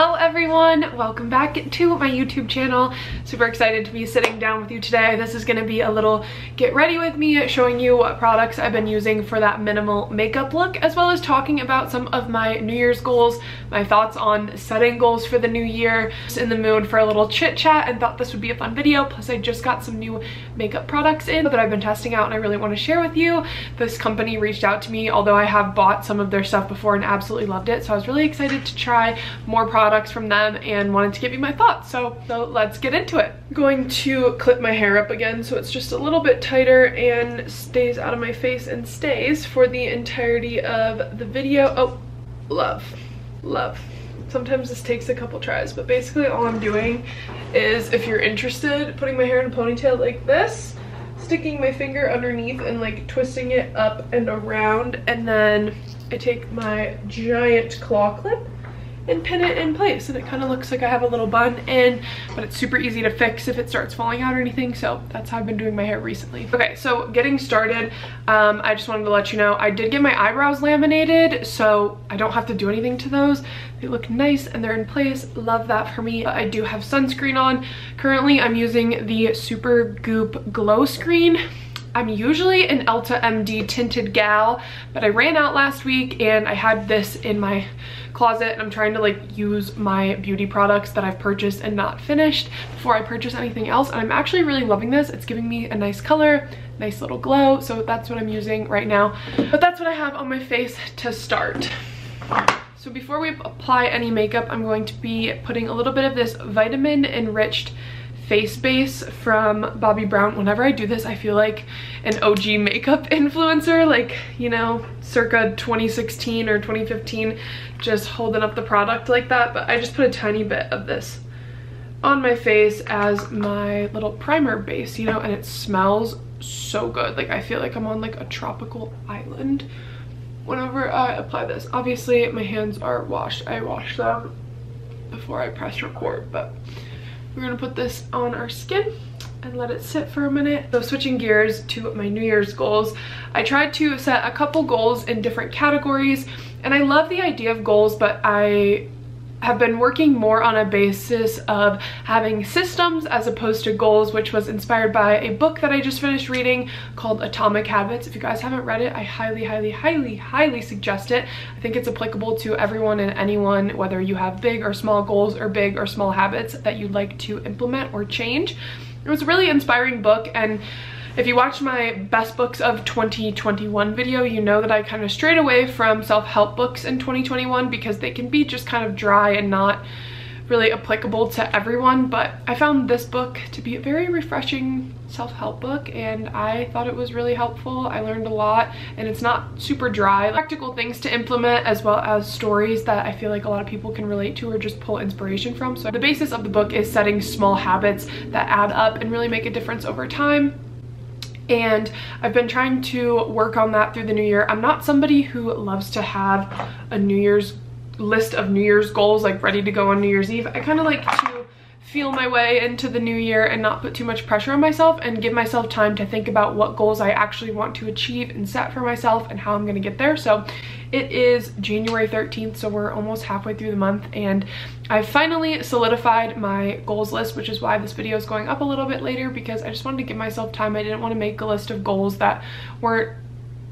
Hello everyone, welcome back to my YouTube channel. Super excited to be sitting down with you today. This is going to be a little get ready with me, showing you what products I've been using for that minimal makeup look, as well as talking about some of my New Year's goals, my thoughts on setting goals for the new year. Just in the mood for a little chit chat and thought this would be a fun video. Plus I just got some new makeup products in that I've been testing out and I really want to share with you. This company reached out to me, although I have bought some of their stuff before and absolutely loved it. So I was really excited to try more products from them and wanted to give you my thoughts. So let's get into it. I'm going to clip my hair up again so it's just a little bit tighter and stays out of my face and stays for the entirety of the video. Oh, love. Sometimes this takes a couple tries, but basically all I'm doing is, if you're interested, putting my hair in a ponytail like this, sticking my finger underneath and like twisting it up and around, and then I take my giant claw clip and pin it in place, and it kind of looks like I have a little bun in, but it's super easy to fix if it starts falling out or anything. So that's how I've been doing my hair recently. Okay, so getting started, I just wanted to let you know I did get my eyebrows laminated, so I don't have to do anything to those. They look nice and they're in place. Love that for me. I do have sunscreen on. Currently I'm using the Super Goop Glow Screen. I'm usually an Elta MD tinted gal, but I ran out last week and I had this in my closet, and I'm trying to like use my beauty products that I've purchased and not finished before I purchase anything else. And I'm actually really loving this. It's giving me a nice color, nice little glow. So that's what I'm using right now. But that's what I have on my face to start. So before we apply any makeup, I'm going to be putting a little bit of this vitamin enriched face base from Bobbi Brown. Whenever I do this, I feel like an OG makeup influencer, like, you know, circa 2016 or 2015, just holding up the product like that. But I just put a tiny bit of this on my face as my little primer base, you know, and it smells so good. Like I feel like I'm on like a tropical island whenever I apply this. Obviously my hands are washed. I washed them before I press record, but we're gonna put this on our skin and let it sit for a minute. So switching gears to my New Year's goals, I tried to set a couple goals in different categories, and I love the idea of goals, but I have been working more on a basis of having systems as opposed to goals, which was inspired by a book that I just finished reading called Atomic Habits. If you guys haven't read it, I highly suggest it. I think it's applicable to everyone and anyone, whether you have big or small goals or big or small habits that you'd like to implement or change. It was a really inspiring book, and if you watched my best books of 2021 video, you know that I kind of strayed away from self-help books in 2021 because they can be just kind of dry and not really applicable to everyone. But I found this book to be a very refreshing self-help book, and I thought it was really helpful. I learned a lot, and it's not super dry. Practical things to implement, as well as stories that I feel like a lot of people can relate to or just pull inspiration from. So the basis of the book is setting small habits that add up and really make a difference over time. And I've been trying to work on that through the new year. I'm not somebody who loves to have a New Year's list of New Year's goals like ready to go on New Year's Eve. I kind of like to feel my way into the new year and not put too much pressure on myself, and give myself time to think about what goals I actually want to achieve and set for myself and how I'm going to get there. So it is January 13th, so we're almost halfway through the month, and I've finally solidified my goals list, which is why this video is going up a little bit later, because I just wanted to give myself time. I didn't want to make a list of goals that weren't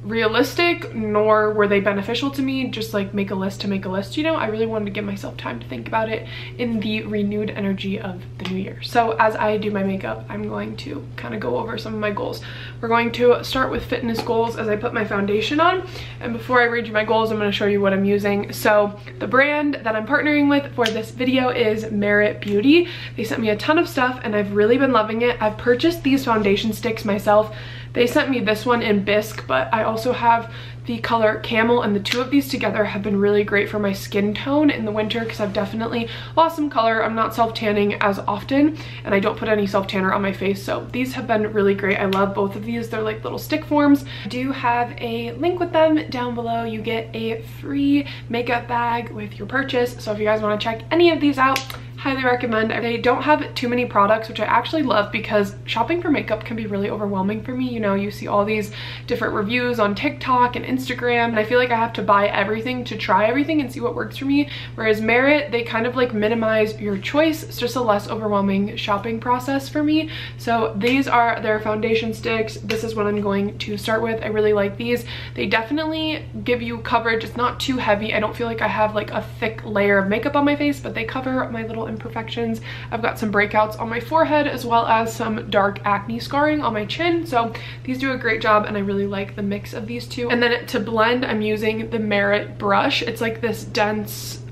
realistic, nor were they beneficial to me. Just like make a list to make a list, you know. I really wanted to give myself time to think about it in the renewed energy of the new year. So as I do my makeup, I'm going to kind of go over some of my goals. We're going to start with fitness goals as I put my foundation on, and before I read you my goals, I'm going to show you what I'm using. So the brand that I'm partnering with for this video is Merit Beauty. They sent me a ton of stuff and I've really been loving it. I've purchased these foundation sticks myself. They sent me this one in Bisque, but I also have the color Camel, and the two of these together have been really great for my skin tone in the winter because I've definitely lost some color. I'm not self-tanning as often, and I don't put any self-tanner on my face, so these have been really great. I love both of these. They're like little stick forms. I do have a link with them down below. You get a free makeup bag with your purchase, so if you guys want to check any of these out, highly recommend. They don't have too many products, which I actually love because shopping for makeup can be really overwhelming for me. You know, you see all these different reviews on TikTok and Instagram, and I feel like I have to buy everything to try everything and see what works for me. Whereas Merit, they kind of like minimize your choice. It's just a less overwhelming shopping process for me. So these are their foundation sticks. This is what I'm going to start with. I really like these. They definitely give you coverage. It's not too heavy. I don't feel like I have like a thick layer of makeup on my face, but they cover my little imperfections. I've got some breakouts on my forehead as well as some dark acne scarring on my chin. So these do a great job, and I really like the mix of these two. And then to blend, I'm using the Merit brush. It's like this dense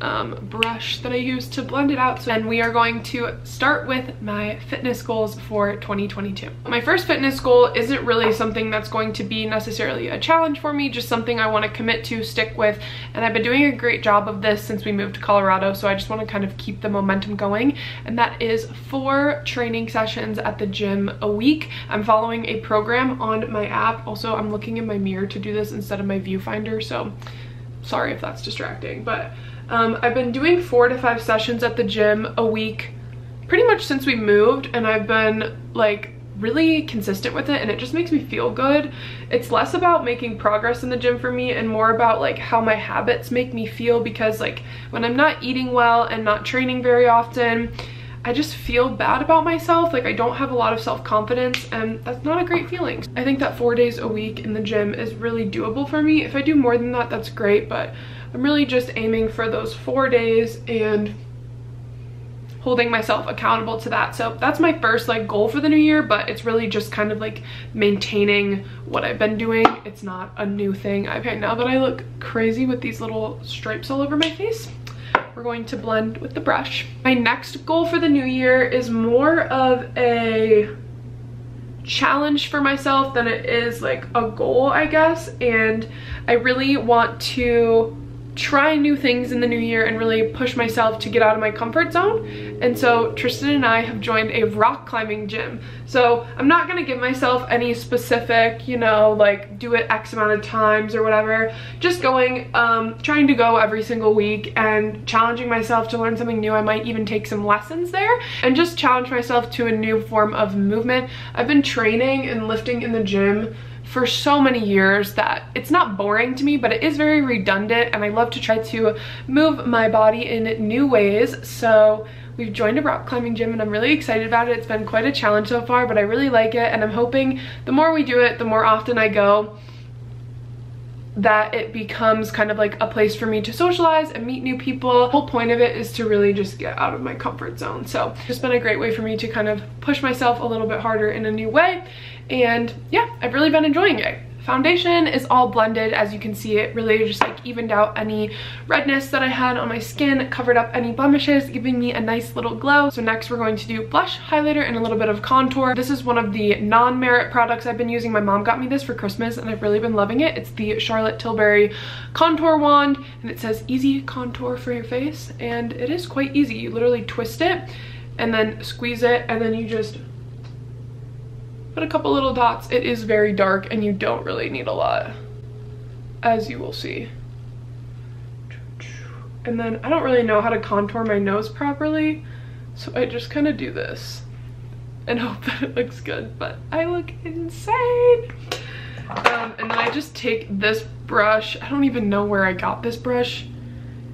brush that I use to blend it out. So then we are going to start with my fitness goals for 2022. My first fitness goal isn't really something that's going to be necessarily a challenge for me, just something I want to commit to, stick with, and I've been doing a great job of this since we moved to Colorado, so I just want to kind of keep the momentum going, and that is 4 training sessions at the gym a week. I'm following a program on my app. Also, I'm looking in my mirror to do this instead of my viewfinder, so sorry if that's distracting, but I've been doing 4 to 5 sessions at the gym a week pretty much since we moved, and I've been like really consistent with it, and it just makes me feel good. It's less about making progress in the gym for me and more about like how my habits make me feel, because like when I'm not eating well and not training very often, I just feel bad about myself. Like I don't have a lot of self-confidence, and that's not a great feeling. I think that 4 days a week in the gym is really doable for me. If I do more than that, that's great, but I'm really just aiming for those 4 days and holding myself accountable to that. So that's my first like goal for the new year, but it's really just kind of like maintaining what I've been doing. It's not a new thing. Okay, now that I look crazy with these little stripes all over my face, we're going to blend with the brush. My next goal for the new year is more of a challenge for myself than it is like a goal, I guess. And I really want to try new things in the new year and really push myself to get out of my comfort zone. And so Tristan and I have joined a rock climbing gym. So I'm not gonna give myself any specific, you know, like do it X amount of times or whatever. Just going, trying to go every single week and challenging myself to learn something new. I might even take some lessons there and just challenge myself to a new form of movement. I've been training and lifting in the gym for so many years that it's not boring to me, but it is very redundant, and I love to try to move my body in new ways. So we've joined a rock climbing gym, and I'm really excited about it. It's been quite a challenge so far, but I really like it, and I'm hoping the more we do it, the more often I go, that it becomes kind of like a place for me to socialize and meet new people. The whole point of it is to really just get out of my comfort zone. So it's just been a great way for me to kind of push myself a little bit harder in a new way. And yeah, I've really been enjoying it. Foundation is all blended. As you can see, it really just like evened out any redness that I had on my skin, covered up any blemishes, giving me a nice little glow. So next we're going to do blush, highlighter, and a little bit of contour. This is one of the non-Merit products I've been using. My mom got me this for Christmas, and I've really been loving it. It's the Charlotte Tilbury contour wand, and it says easy contour for your face, and it is quite easy. You literally twist it and then squeeze it, and then you just put a couple little dots. It is very dark, and you don't really need a lot, as you will see. And then I don't really know how to contour my nose properly, so I just kind of do this and hope that it looks good, but I look insane. And then I just take this brush. I don't even know where I got this brush.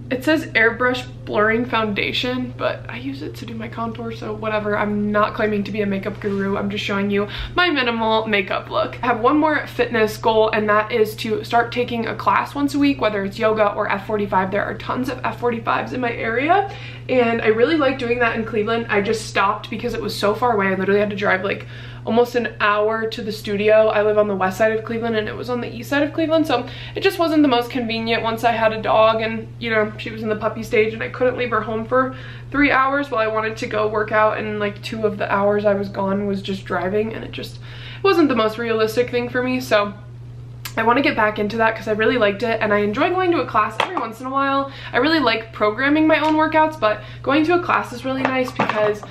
It says airbrush blurring foundation, but I use it to do my contour, so whatever. I'm not claiming to be a makeup guru. I'm just showing you my minimal makeup look. I have one more fitness goal, and that is to start taking a class once a week, whether it's yoga or F45. There are tons of F45s in my area, and I really like doing that in Cleveland. I just stopped because it was so far away. I literally had to drive like almost an hour to the studio. I live on the west side of Cleveland, and it was on the east side of Cleveland, so it just wasn't the most convenient once I had a dog, and you know, she was in the puppy stage, and I couldn't leave her home for 3 hours while I wanted to go work out, and like 2 of the hours I was gone was just driving, and it wasn't the most realistic thing for me. So I want to get back into that because I really liked it, and I enjoy going to a class every once in a while. I really like programming my own workouts, but going to a class is really nice because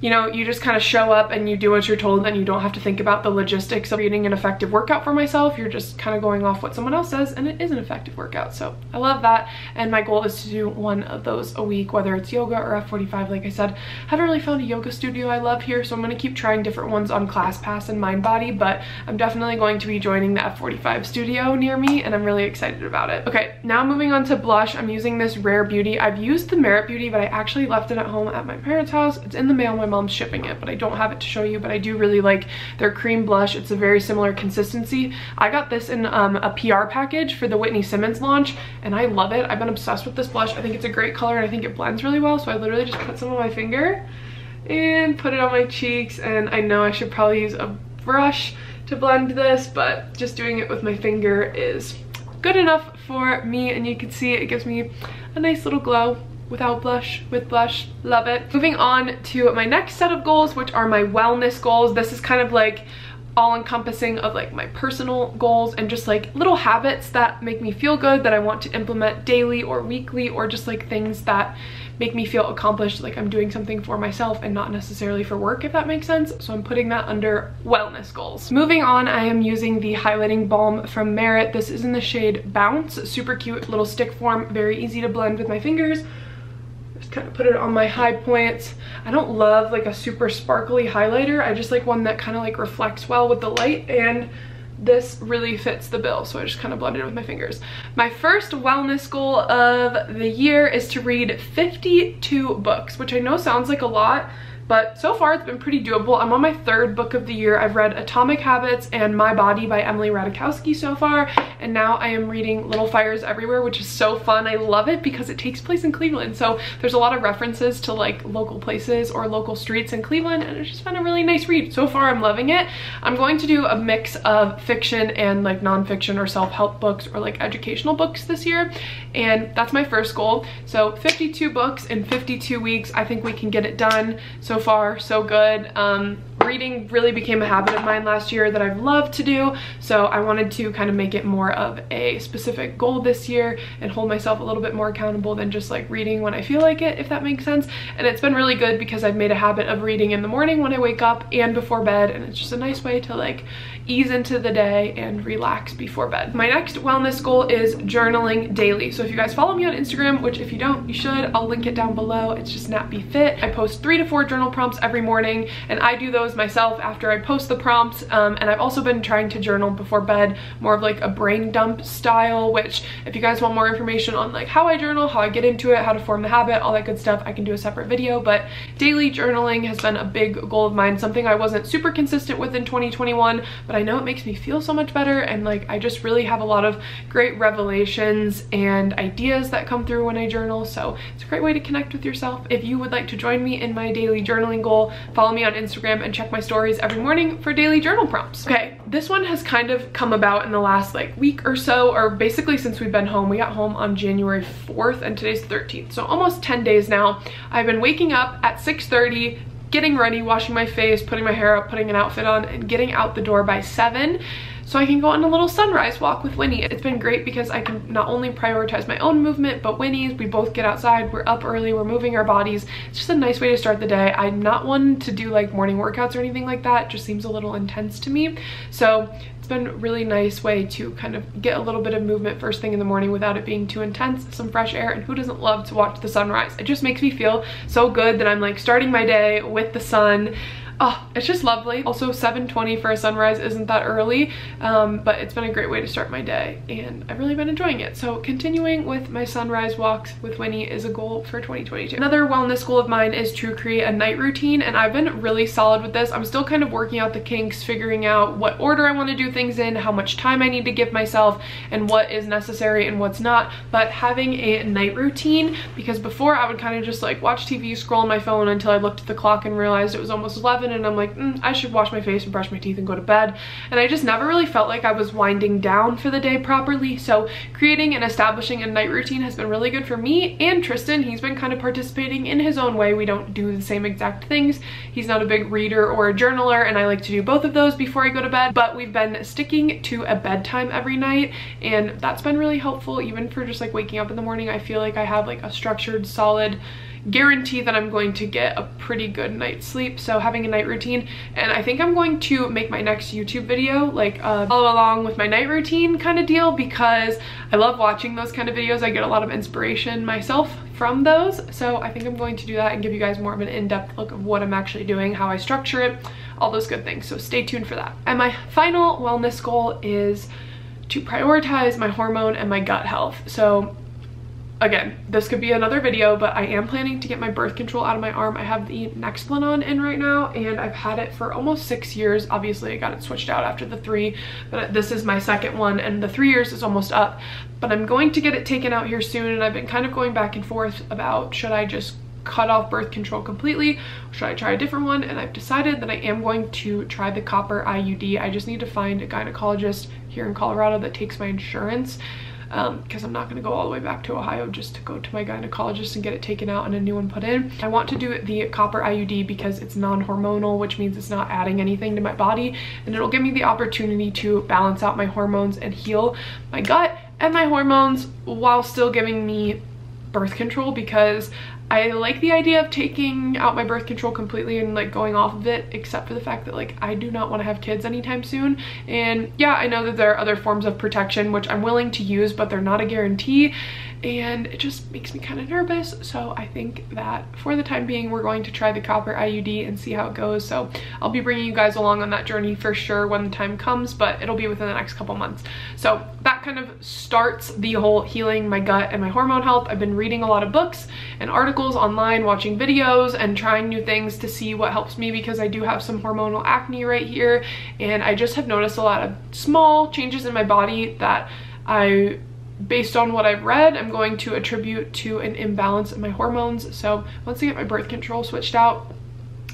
you know, you just kind of show up and you do what you're told, and you don't have to think about the logistics of creating an effective workout for myself. You're just kind of going off what someone else says, and it is an effective workout. So I love that, and my goal is to do one of those a week, whether it's yoga or F45. Like I said, I haven't really found a yoga studio I love here, so I'm going to keep trying different ones on ClassPass and MindBody, but I'm definitely going to be joining the F45 studio near me, and I'm really excited about it. Okay, now moving on to blush. I'm using this Rare Beauty. I've used the Merit Beauty, but I actually left it at home at my parents' house. It's in the mail. My mom's shipping it, but I don't have it to show you, but I do really like their cream blush. It's a very similar consistency. I got this in a PR package for the Whitney Simmons launch, and I love it. I've been obsessed with this blush. I think it's a great color, and I think it blends really well, so I literally just put some on my finger and put it on my cheeks. And I know I should probably use a brush to blend this, but just doing it with my finger is good enough for me, and you can see it gives me a nice little glow without blush, with blush. Love it. Moving on to my next set of goals, which are my wellness goals. This is kind of like all-encompassing of like my personal goals and just like little habits that make me feel good that I want to implement daily or weekly, or just like things that make me feel accomplished, like I'm doing something for myself and not necessarily for work, if that makes sense. So I'm putting that under wellness goals. Moving on, I am using the highlighting balm from Merit. This is in the shade Bounce. Super cute little stick form, very easy to blend with my fingers. Just kind of put it on my high points. I don't love like a super sparkly highlighter. I just like one that kind of like reflects well with the light, and this really fits the bill, so I just kind of blended it with my fingers. My first wellness goal of the year is to read 52 books, which I know sounds like a lot, but so far it's been pretty doable. I'm on my third book of the year. I've read Atomic Habits and My Body by Emily Ratajkowski so far, and now I am reading Little Fires Everywhere, which is so fun. I love it because it takes place in Cleveland, so there's a lot of references to like local places or local streets in Cleveland, and it's just been a really nice read. So far I'm loving it. I'm going to do a mix of fiction and like nonfiction or self-help books or like educational books this year, and that's my first goal. So 52 books in 52 weeks. I think we can get it done. So far, so good. Reading really became a habit of mine last year that I've loved to do, so I wanted to kind of make it more of a specific goal this year and hold myself a little bit more accountable than just like reading when I feel like it, if that makes sense. And it's been really good because I've made a habit of reading in the morning when I wake up and before bed, and it's just a nice way to like ease into the day and relax before bed. My next wellness goal is journaling daily. So if you guys follow me on Instagram, which if you don't, you should, I'll link it down below. It's just NatBeFit. I post 3 to 4 journal prompts every morning, and I do those myself after I post the prompts. And I've also been trying to journal before bed, more of like a brain dump style, which if you guys want more information on like how I journal, how I get into it, how to form the habit, all that good stuff, I can do a separate video. But daily journaling has been a big goal of mine, something I wasn't super consistent with in 2021, but I know it makes me feel so much better, and like I just really have a lot of great revelations and ideas that come through when I journal. So it's a great way to connect with yourself. If you would like to join me in my daily journaling goal, follow me on Instagram and check my stories every morning for daily journal prompts. Okay, this one has kind of come about in the last like week or so, or basically since we've been home. We got home on January 4th and today's 13th, so almost 10 days now. I've been waking up at 6:30, getting ready, washing my face, putting my hair up, putting an outfit on, and getting out the door by 7 so I can go on a little sunrise walk with Winnie. It's been great because I can not only prioritize my own movement, but Winnie's. We both get outside, we're up early, we're moving our bodies. It's just a nice way to start the day. I'm not one to do like morning workouts or anything like that. It just seems a little intense to me. So it's been a really nice way to kind of get a little bit of movement first thing in the morning without it being too intense, some fresh air, and who doesn't love to watch the sunrise? It just makes me feel so good that I'm like starting my day with the sun. Oh, it's just lovely. Also 7:20 for a sunrise isn't that early, but it's been a great way to start my day, and I've really been enjoying it. So continuing with my sunrise walks with Winnie is a goal for 2022. Another wellness goal of mine is to create a night routine, and I've been really solid with this. I'm still kind of working out the kinks, figuring out what order I want to do things in, how much time I need to give myself, and what is necessary and what's not. But having a night routine, because before I would kind of just like watch TV, scroll on my phone until I looked at the clock and realized it was almost 11, and I'm like, I should wash my face and brush my teeth and go to bed. And I just never really felt like I was winding down for the day properly. So creating and establishing a night routine has been really good for me and Tristan. He's been kind of participating in his own way. We don't do the same exact things. He's not a big reader or a journaler, and I like to do both of those before I go to bed, but we've been sticking to a bedtime every night, and that's been really helpful. Even for just like waking up in the morning, I feel like I have like a structured, solid, guarantee that I'm going to get a pretty good night's sleep. So having a night routine, and I think I'm going to make my next YouTube video like follow along with my night routine kind of deal, because I love watching those kind of videos. I get a lot of inspiration myself from those. So I think I'm going to do that and give you guys more of an in-depth look of what I'm actually doing, how I structure it, all those good things. So stay tuned for that. And my final wellness goal is to prioritize my hormone and my gut health. So again, this could be another video, but I am planning to get my birth control out of my arm. I have the Nexplanon in right now, and I've had it for almost 6 years. Obviously, I got it switched out after the 3, but this is my second one, and the 3 years is almost up. But I'm going to get it taken out here soon, and I've been kind of going back and forth about should I just cut off birth control completely, or should I try a different one? And I've decided that I am going to try the copper IUD. I just need to find a gynecologist here in Colorado that takes my insurance, because I'm not going to go all the way back to Ohio just to go to my gynecologist and get it taken out and a new one put in. I want to do the copper IUD because it's non-hormonal, which means it's not adding anything to my body, and it'll give me the opportunity to balance out my hormones and heal my gut and my hormones while still giving me birth control, because I like the idea of taking out my birth control completely and like going off of it, except for the fact that like I do not want to have kids anytime soon. And yeah, I know that there are other forms of protection which I'm willing to use, but they're not a guarantee, and it just makes me kind of nervous. So I think that for the time being, we're going to try the copper IUD and see how it goes. So I'll be bringing you guys along on that journey for sure when the time comes, but it'll be within the next couple months. So that kind of starts the whole healing my gut and my hormone health. I've been reading a lot of books and articles online, watching videos, and trying new things to see what helps me, because I do have some hormonal acne right here, and I just have noticed a lot of small changes in my body that based on what I've read, I'm going to attribute to an imbalance in my hormones. So once I get my birth control switched out,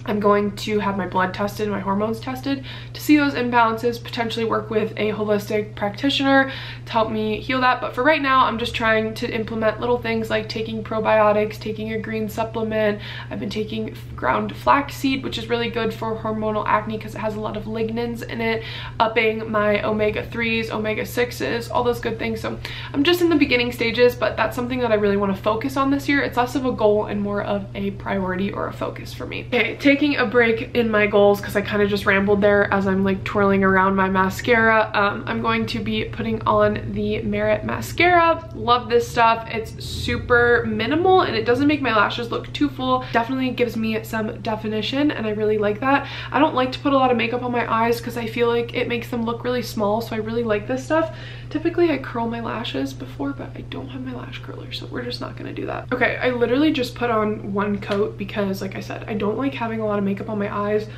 I'm going to have my blood tested, my hormones tested to see those imbalances, potentially work with a holistic practitioner to help me heal that. But for right now, I'm just trying to implement little things like taking probiotics, taking a green supplement. I've been taking ground flaxseed, which is really good for hormonal acne because it has a lot of lignans in it, upping my omega-3s, omega-6s, all those good things. So I'm just in the beginning stages, but that's something that I really want to focus on this year. It's less of a goal and more of a priority or a focus for me. Okay, taking a break in my goals because I kind of just rambled there as I'm like twirling around my mascara. I'm going to be putting on the Merit mascara. Love this stuff. It's super minimal and it doesn't make my lashes look too full. Definitely gives me some definition and I really like that. I don't like to put a lot of makeup on my eyes because I feel like it makes them look really small, so I really like this stuff. Typically I curl my lashes before, but I don't have my lash curler, so we're just not gonna do that. Okay, I literally just put on one coat because, like I said, I don't like having a lot of makeup on my eyes.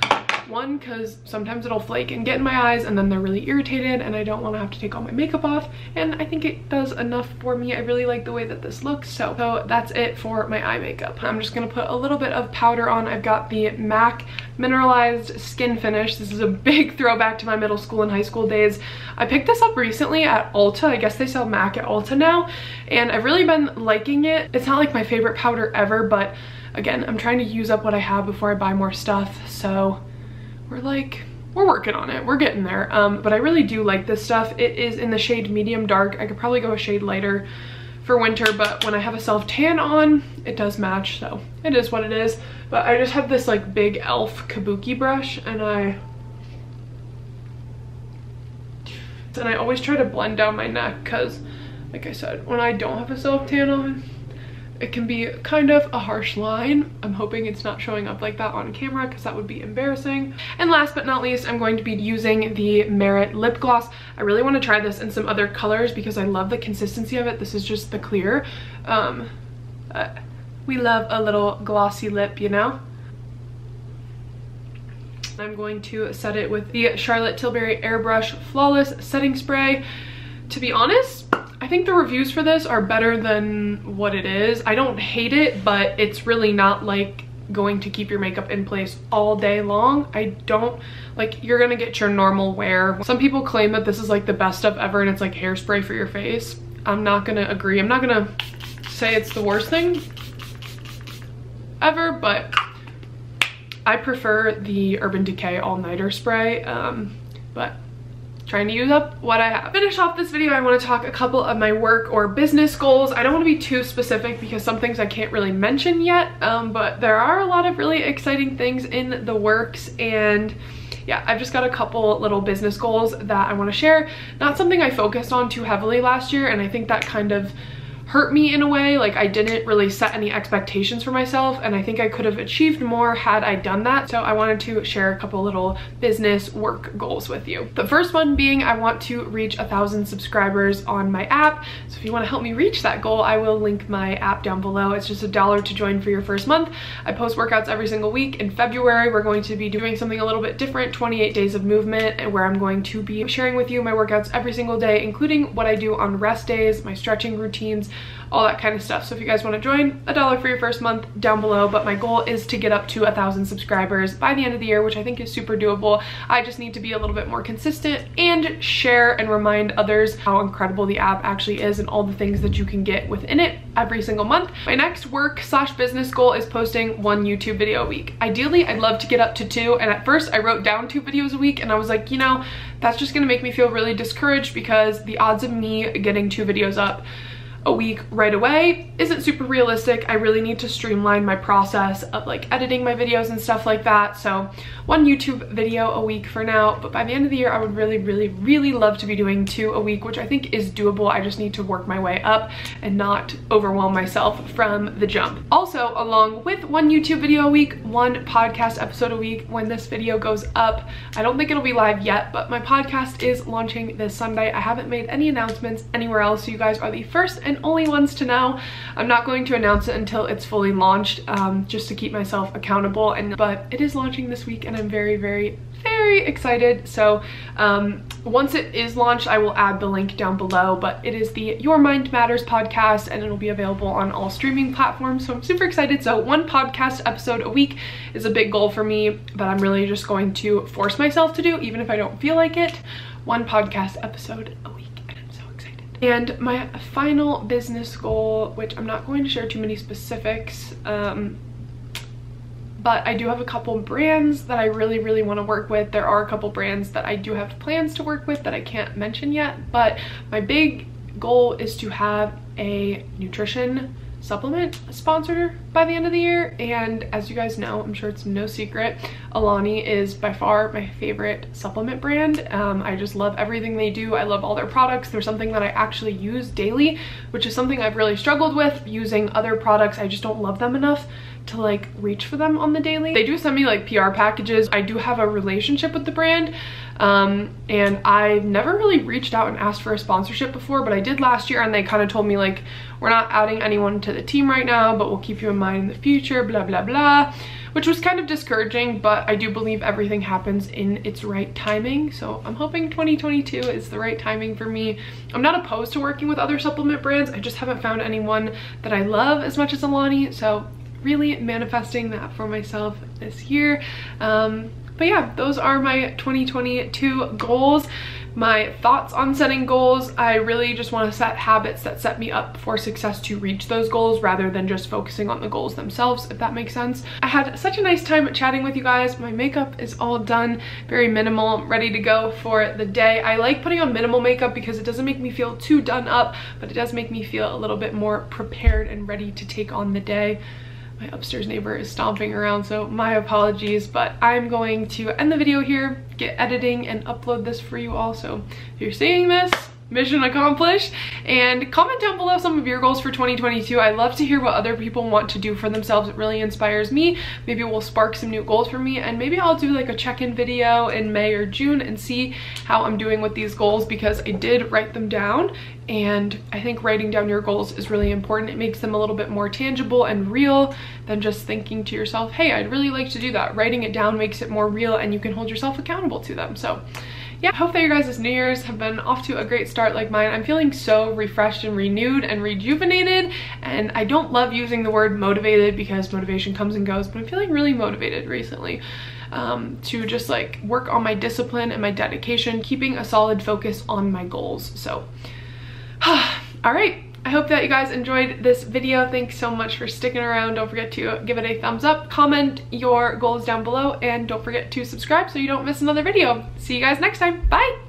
One, because sometimes it'll flake and get in my eyes and then they're really irritated and I don't want to have to take all my makeup off, and I think it does enough for me. I really like the way that this looks, so that's it for my eye makeup. I'm just gonna put a little bit of powder on. I've got the MAC Mineralized Skin Finish. This is a big throwback to my middle school and high school days. I picked this up recently at Ulta. I guess they sell MAC at Ulta now, and I've really been liking it. It's not like my favorite powder ever, but again, I'm trying to use up what I have before I buy more stuff, so we're working on it. We're getting there. But I really do like this stuff. It is in the shade medium dark. I could probably go a shade lighter for winter, but when I have a self tan on, it does match, so it is what it is. But I just have this like big e.l.f. kabuki brush, and I always try to blend down my neck because, like I said, when I don't have a self tan on, it can be kind of a harsh line. I'm hoping it's not showing up like that on camera because that would be embarrassing. And last but not least, I'm going to be using the Merit lip gloss. I really want to try this in some other colors because I love the consistency of it. This is just the clear. We love a little glossy lip, you know? I'm going to set it with the Charlotte Tilbury Airbrush Flawless Setting Spray. To be honest, I think the reviews for this are better than what it is. I don't hate it, but it's really not like going to keep your makeup in place all day long. I don't, like, you're gonna get your normal wear. Some people claim that this is like the best stuff ever and it's like hairspray for your face. I'm not gonna agree. I'm not gonna say it's the worst thing ever, but I prefer the Urban Decay All Nighter spray, but trying to use up what I have. To finish off this video, I want to talk a couple of my work or business goals. I don't want to be too specific because some things I can't really mention yet, but there are a lot of really exciting things in the works, and yeah, I've just got a couple little business goals that I want to share. Not something I focused on too heavily last year, and I think that kind of hurt me in a way. Like, I didn't really set any expectations for myself, and I think I could have achieved more had I done that. So I wanted to share a couple little business work goals with you. The first one being, I want to reach 1,000 subscribers on my app. So if you want to help me reach that goal, I will link my app down below. It's just $1 to join for your first month. I post workouts every single week. In February, we're going to be doing something a little bit different, 28 days of movement, and where I'm going to be sharing with you my workouts every single day, including what I do on rest days, my stretching routines, all that kind of stuff. So if you guys want to join, $1 for your first month down below. But my goal is to get up to 1,000 subscribers by the end of the year, which I think is super doable. I just need to be a little bit more consistent and share and remind others how incredible the app actually is and all the things that you can get within it every single month. My next work/business goal is posting 1 YouTube video a week. Ideally, I'd love to get up to 2, and at first I wrote down 2 videos a week, and I was like, you know, that's just gonna make me feel really discouraged because the odds of me getting 2 videos up a week right away isn't super realistic. I really need to streamline my process of like editing my videos and stuff like that. So 1 YouTube video a week for now, but by the end of the year, I would really love to be doing 2 a week, which I think is doable. I just need to work my way up and not overwhelm myself from the jump. Also, along with 1 YouTube video a week, 1 podcast episode a week when this video goes up. I don't think it'll be live yet, but my podcast is launching this Sunday. I haven't made any announcements anywhere else, so you guys are the first and only ones to know. I'm not going to announce it until it's fully launched, just to keep myself accountable, but it is launching this week and I'm very excited. So once it is launched, I will add the link down below, but it is the Your Mind Matters podcast and it'll be available on all streaming platforms. So I'm super excited. So 1 podcast episode a week is a big goal for me, but I'm really just going to force myself to do, even if I don't feel like it, 1 podcast episode a week. And my final business goal, which I'm not going to share too many specifics, but I do have a couple brands that I really want to work with. There are a couple brands that I do have plans to work with that I can't mention yet, but my big goal is to have a nutrition supplement sponsor by the end of the year. And as you guys know, I'm sure it's no secret, Alani is by far my favorite supplement brand. I just love everything they do. I love all their products. They're something that I actually use daily, which is something I've really struggled with using other products. I just don't love them enough to like reach for them on the daily. They do send me like PR packages. I do have a relationship with the brand, and I've never really reached out and asked for a sponsorship before, but I did last year, and they kind of told me like, we're not adding anyone to the team right now, but we'll keep you in mind in the future, blah blah blah, which was kind of discouraging, but I do believe everything happens in its right timing. So I'm hoping 2022 is the right timing for me. I'm not opposed to working with other supplement brands. I just haven't found anyone that I love as much as Alani, so really manifesting that for myself this year. But yeah, those are my 2022 goals. My thoughts on setting goals, I really just want to set habits that set me up for success to reach those goals rather than just focusing on the goals themselves, if that makes sense. I had such a nice time chatting with you guys. My makeup is all done, very minimal, ready to go for the day. I like putting on minimal makeup because it doesn't make me feel too done up, but it does make me feel a little bit more prepared and ready to take on the day. My upstairs neighbor is stomping around, so my apologies, but I'm going to end the video here, get editing, and upload this for you all. So if you're seeing this, mission accomplished. And comment down below some of your goals for 2022. I love to hear what other people want to do for themselves. It really inspires me. Maybe it will spark some new goals for me, and maybe I'll do like a check-in video in May or June and see how I'm doing with these goals, because I did write them down, and I think writing down your goals is really important. It makes them a little bit more tangible and real than just thinking to yourself, hey, I'd really like to do that. Writing it down makes it more real, and you can hold yourself accountable to them. So yeah, I hope that your guys' New Year's have been off to a great start like mine. I'm feeling so refreshed and renewed and rejuvenated, and I don't love using the word motivated because motivation comes and goes, but I'm feeling really motivated recently to just like work on my discipline and my dedication, keeping a solid focus on my goals. So all right, I hope that you guys enjoyed this video. Thanks so much for sticking around. Don't forget to give it a thumbs up, comment your goals down below, and don't forget to subscribe so you don't miss another video. See you guys next time. Bye.